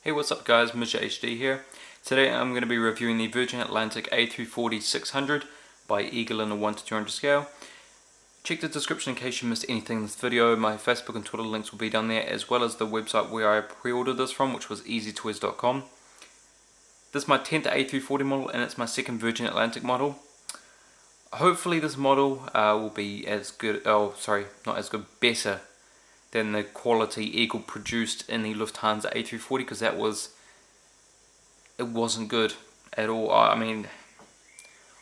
Hey, what's up guys, Mr. HD here. Today I'm going to be reviewing the Virgin Atlantic A340-600 by Eagle in a 1 to 200 scale. Check the description in case you missed anything in this video. My Facebook and Twitter links will be down there, as well as the website where I pre-ordered this from, which was easytoys.com. This is my 10th A340 model and it's my second Virgin Atlantic model. Hopefully this model will be as good, better than the quality Eagle produced in the Lufthansa A340, because it wasn't good at all. I mean,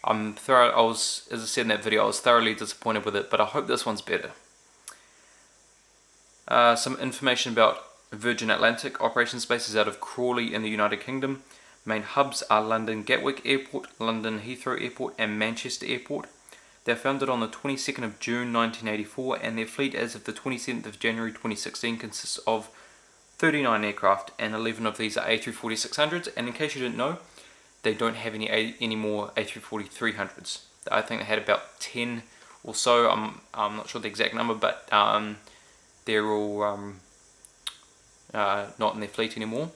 as I said in that video, I was thoroughly disappointed with it, but I hope this one's better. Some information about Virgin Atlantic. Operations base is out of Crawley in the United Kingdom. Main hubs are London Gatwick Airport, London Heathrow Airport and Manchester Airport. They were founded on the 22nd of June 1984, and their fleet as of the 27th of January 2016 consists of 39 aircraft, and 11 of these are A340-600s, and in case you didn't know, they don't have any more A340-300s. I think they had about 10 or so. I'm not sure the exact number, but they're all not in their fleet anymore.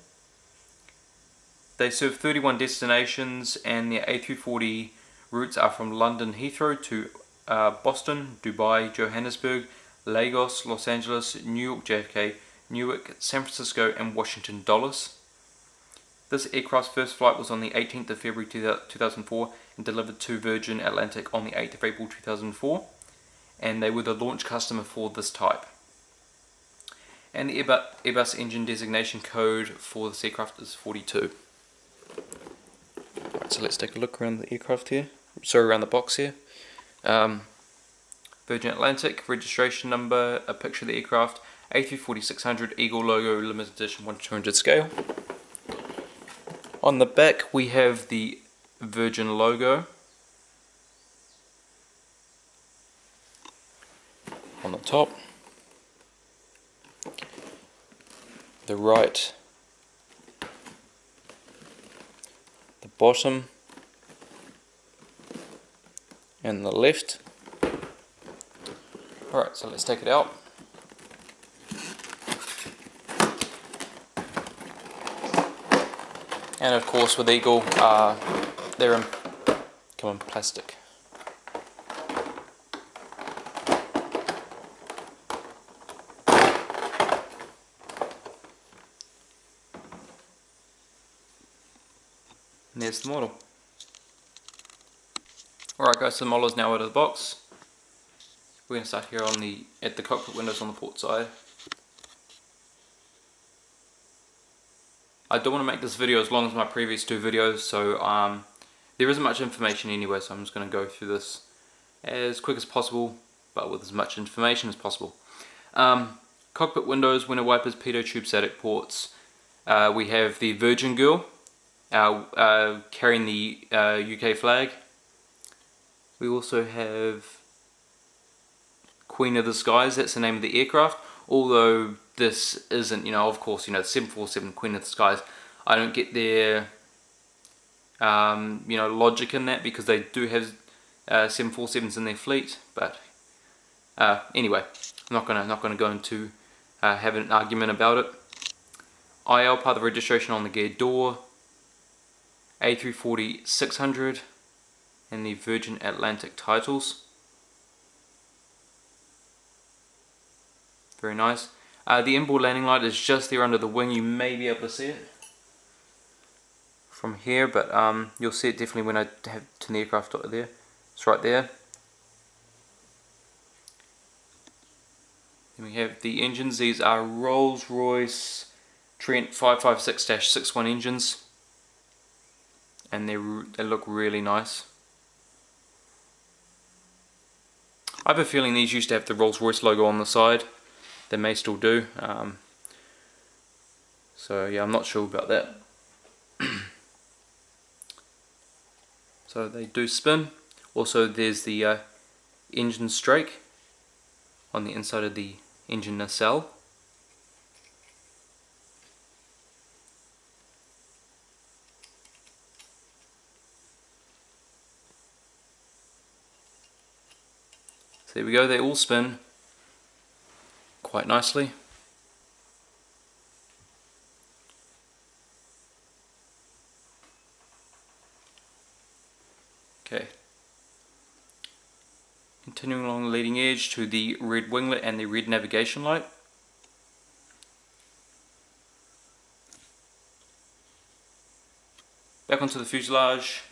They serve 31 destinations, and their A340 routes are from London Heathrow to Boston, Dubai, Johannesburg, Lagos, Los Angeles, New York JFK, Newark, San Francisco and Washington Dulles. This aircraft's first flight was on the 18th of February 2004 and delivered to Virgin Atlantic on the 8th of April 2004, and they were the launch customer for this type. And the Airbus engine designation code for this aircraft is 42. Right, so let's take a look around the aircraft here. Around the box here. Virgin Atlantic, registration number, a picture of the aircraft, A340-600, Eagle logo, limited edition 1 to 200 scale. On the back we have the Virgin logo. On the top. The right. The bottom. And the left. Alright, so let's take it out. And of course with Eagle, come in plastic. And there's the model. Alright guys, so the model is now out of the box. We're going to start here at the cockpit windows on the port side. I don't want to make this video as long as my previous two videos, so there isn't much information anyway, so I'm just going to go through this as quick as possible, but with as much information as possible. Cockpit windows, window wipers, pitot tube, static ports. We have the Virgin Girl carrying the UK flag. We also have Queen of the Skies, that's the name of the aircraft, although this isn't, of course, the 747 Queen of the Skies. I don't get their, logic in that, because they do have 747s in their fleet, but anyway, I'm not gonna go into have an argument about it. IL, part of the registration on the gear door, A340-600, and the Virgin Atlantic titles. Very nice. The inboard landing light is just there under the wing. You may be able to see it from here, but you'll see it definitely when I have turn the aircraft there. It's right there. Then we have the engines. These are Rolls-Royce Trent 556-61 engines, and they look really nice. I have a feeling these used to have the Rolls-Royce logo on the side. They may still do. So yeah, I'm not sure about that. So they do spin. Also there's the engine strake on the inside of the engine nacelle. So there we go, they all spin quite nicely. Okay. Continuing along the leading edge to the red winglet and the red navigation light. Back onto the fuselage.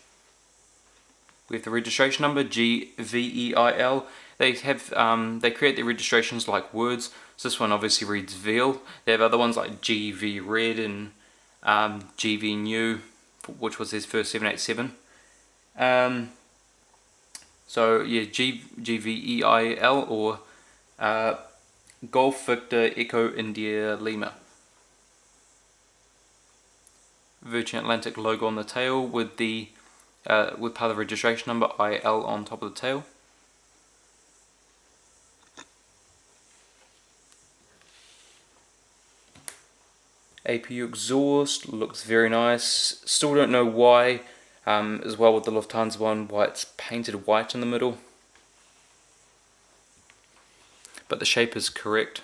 We have the registration number GVEIL. They create their registrations like words. So this one obviously reads VEAL. They have other ones like GV Red and GV New, which was his first 787. So yeah, GVEIL or Golf Victor Echo India Lima. Virgin Atlantic logo on the tail with the with part of the registration number IL on top of the tail. APU exhaust looks very nice. Still don't know why, as well with the Lufthansa one, why it's painted white in the middle. But the shape is correct.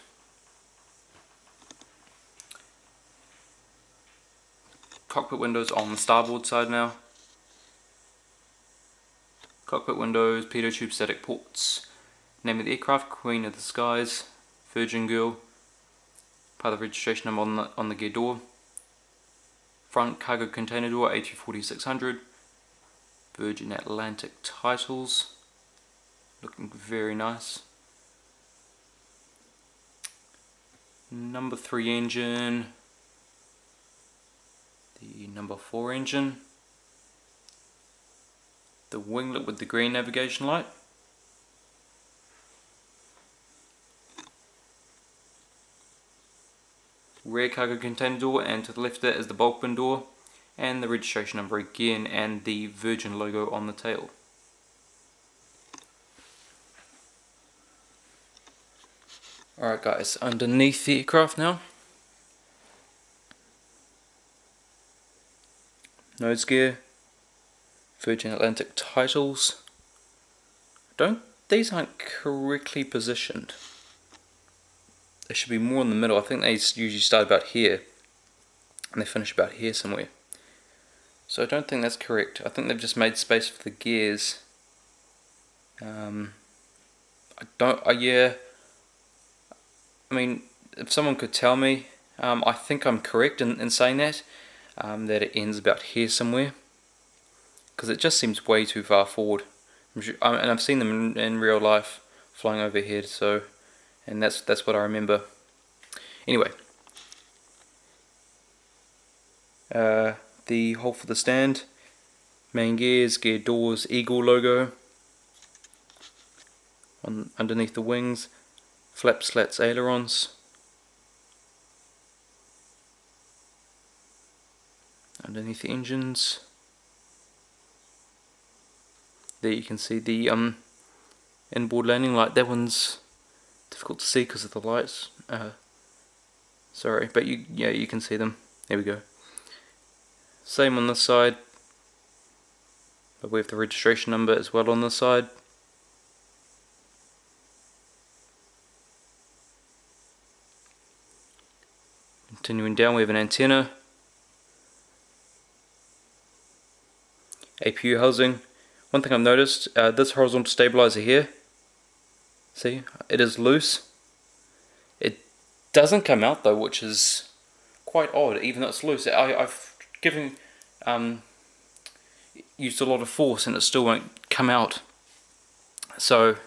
Cockpit windows on the starboard side now. Cockpit windows, pitot tube static ports. Name of the aircraft, Queen of the Skies, Virgin Girl. Part of the registration number on the gear door. Front cargo container door, A340-600. Virgin Atlantic titles. Looking very nice. Number 3 engine. The number 4 engine. The winglet with the green navigation light. Rear cargo container door, and to the left there is the bulk bin door, and the registration number again, and the Virgin logo on the tail. Alright guys, underneath the aircraft now. Nose gear, Virgin Atlantic titles. These aren't correctly positioned. They should be more in the middle. I think they usually start about here and they finish about here somewhere. So I don't think that's correct. I think they've just made space for the gears. Yeah. I mean, if someone could tell me, I think I'm correct in saying that it ends about here somewhere, because it just seems way too far forward. And I've seen them in real life flying overhead, so, and that's what I remember. Anyway, the hole for the stand, main gears, gear doors, Eagle logo underneath the wings, flaps, slats, ailerons. Underneath the engines. There you can see the inboard landing light. That one's difficult to see because of the lights. Sorry, but you can see them. There we go. Same on this side, but we have the registration number as well on this side. Continuing down, we have an antenna, APU housing. One thing I've noticed, this horizontal stabilizer here, see, it is loose. It doesn't come out though, which is quite odd, even though it's loose. I've used a lot of force and it still won't come out. So,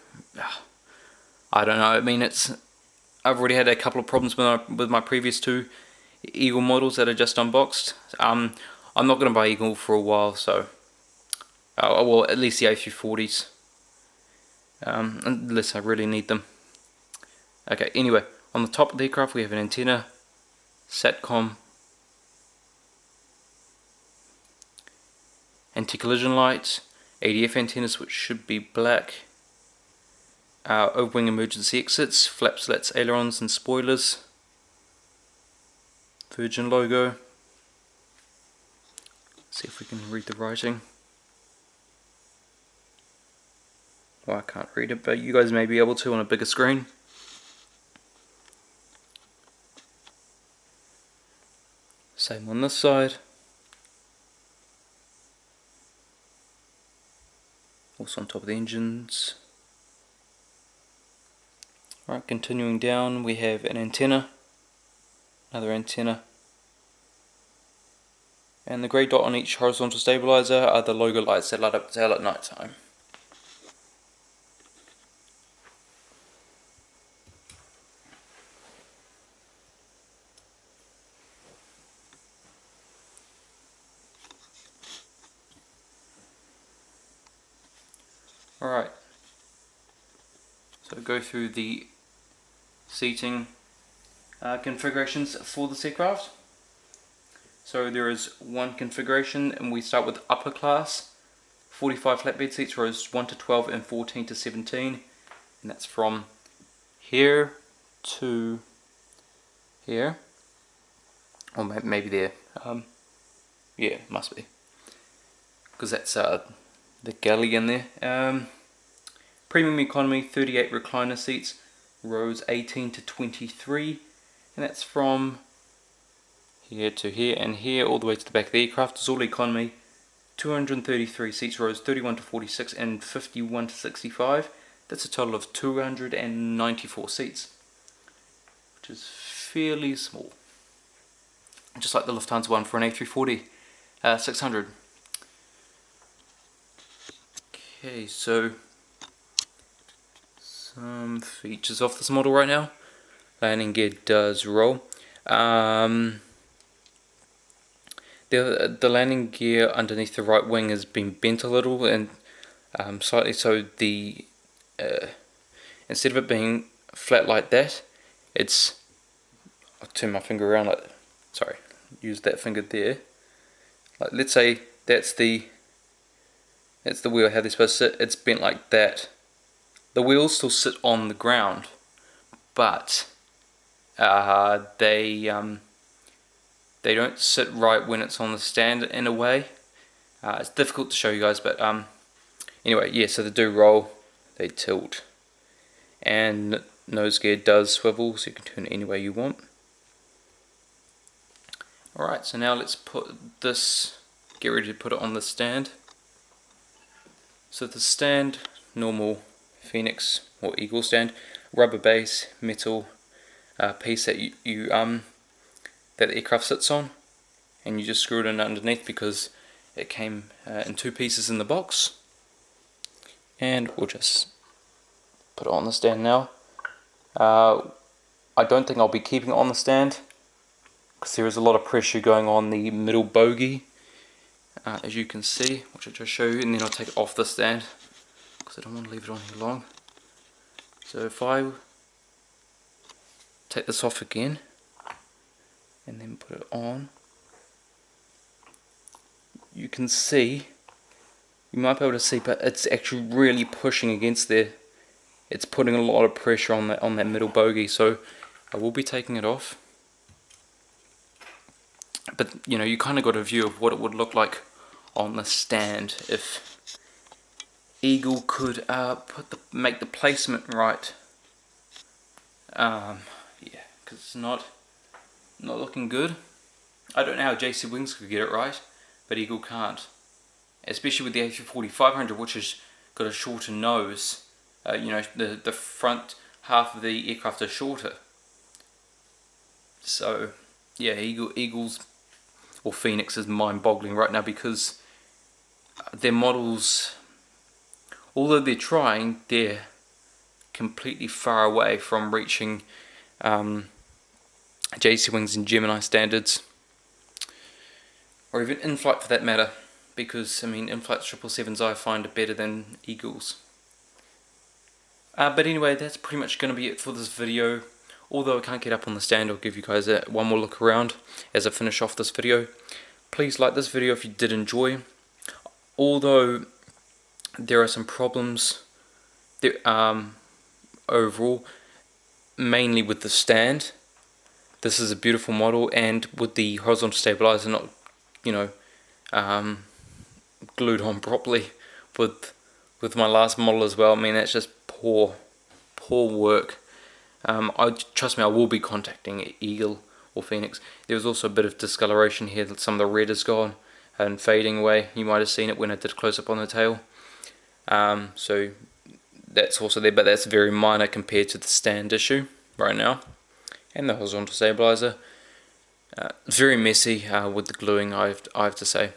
I don't know. I mean, I've already had a couple of problems with my previous two Eagle models that I just unboxed. I'm not going to buy Eagle for a while, so well, at least the A340s, unless I really need them. Okay, anyway, on the top of the aircraft we have an antenna, SATCOM, anti-collision lights, ADF antennas which should be black, overwing emergency exits, flaps, slats, ailerons and spoilers, Virgin logo. See if we can read the writing. Well, I can't read it, but you guys may be able to on a bigger screen. Same on this side. also on top of the engines. Alright, continuing down, we have an antenna, another antenna, and the grey dot on each horizontal stabilizer are the logo lights that light up the tail at night time. Alright, so go through the seating configurations for this aircraft. So there is one configuration, and we start with upper class, 45 flatbed seats, rows 1 to 12 and 14 to 17, and that's from here to here, or maybe there, yeah, must be, because that's the galley in there. Premium economy, 38 recliner seats, rows 18 to 23, and that's from here to here and here all the way to the back of the aircraft. Is all economy, 233 seats, rows 31 to 46 and 51 to 65. That's a total of 294 seats, which is fairly small, just like the Lufthansa one for an A340-600. Okay, so some features of this model right now. Landing gear does roll. The landing gear underneath the right wing has been bent a little, and slightly, so the instead of it being flat like that, it's, I'll turn my finger around like, sorry, use that finger there. Like, let's say that's the wheel, how they're supposed to sit. It's bent like that. The wheels still sit on the ground, but they don't sit right when it's on the stand in a way. It's difficult to show you guys, but anyway, yeah, so they do roll, they tilt, and nose gear does swivel, so you can turn it any way you want. Alright, so now let's get ready to put it on the stand. So the stand, normal Phoenix or Eagle stand, rubber base, metal piece that that the aircraft sits on, and you just screw it in underneath because it came in two pieces in the box. And we'll just put it on the stand now. I don't think I'll be keeping it on the stand because there is a lot of pressure going on the middle bogie, as you can see, which I'll just show you, and then I'll take it off the stand because I don't want to leave it on here long. So if I take this off again and then put it on, you can see, you might be able to see, but it's actually really pushing against there. It's putting a lot of pressure on that middle bogie, so I will be taking it off. But you know, you kind of got a view of what it would look like on the stand if Eagle could make the placement right. Yeah, because it's not looking good. I don't know how JC Wings could get it right, but Eagle can't. Especially with the A340-500, which has got a shorter nose. You know, the front half of the aircraft is shorter. So yeah, Eagle's or Phoenix is mind-boggling right now because their models, although they're trying, they're completely far away from reaching JC Wings and Gemini standards, or even in-flight for that matter, because I mean in-flight 777s I find are better than Eagles. But anyway, that's pretty much going to be it for this video. Although I can't get up on the stand, I'll give you guys one more look around as I finish off this video. Please like this video if you did enjoy. Although there are some problems there, overall, mainly with the stand. This is a beautiful model, and with the horizontal stabilizer not, you know, glued on properly with my last model as well. I mean, that's just poor work. Trust me, I will be contacting Eagle or Phoenix. There was also a bit of discoloration here, that some of the red is gone and fading away. You might have seen it when I did close up on the tail. So that's also there, but that's very minor compared to the stand issue right now. And the horizontal stabilizer, very messy with the gluing, I have to say.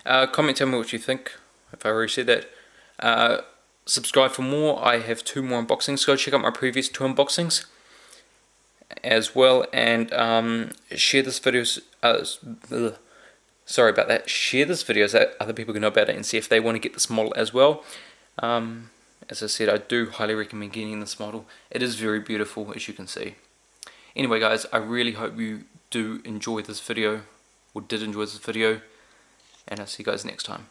Comment, tell me what you think, if I already said that. Subscribe for more. I have 2 more unboxings. Go check out my previous 2 unboxings as well, and share this video. Sorry about that. Share this video so that other people can know about it and see if they want to get this model as well. As I said, I do highly recommend getting this model. It is very beautiful, as you can see. Anyway guys, I really hope you do enjoy this video, or did enjoy this video, and I'll see you guys next time.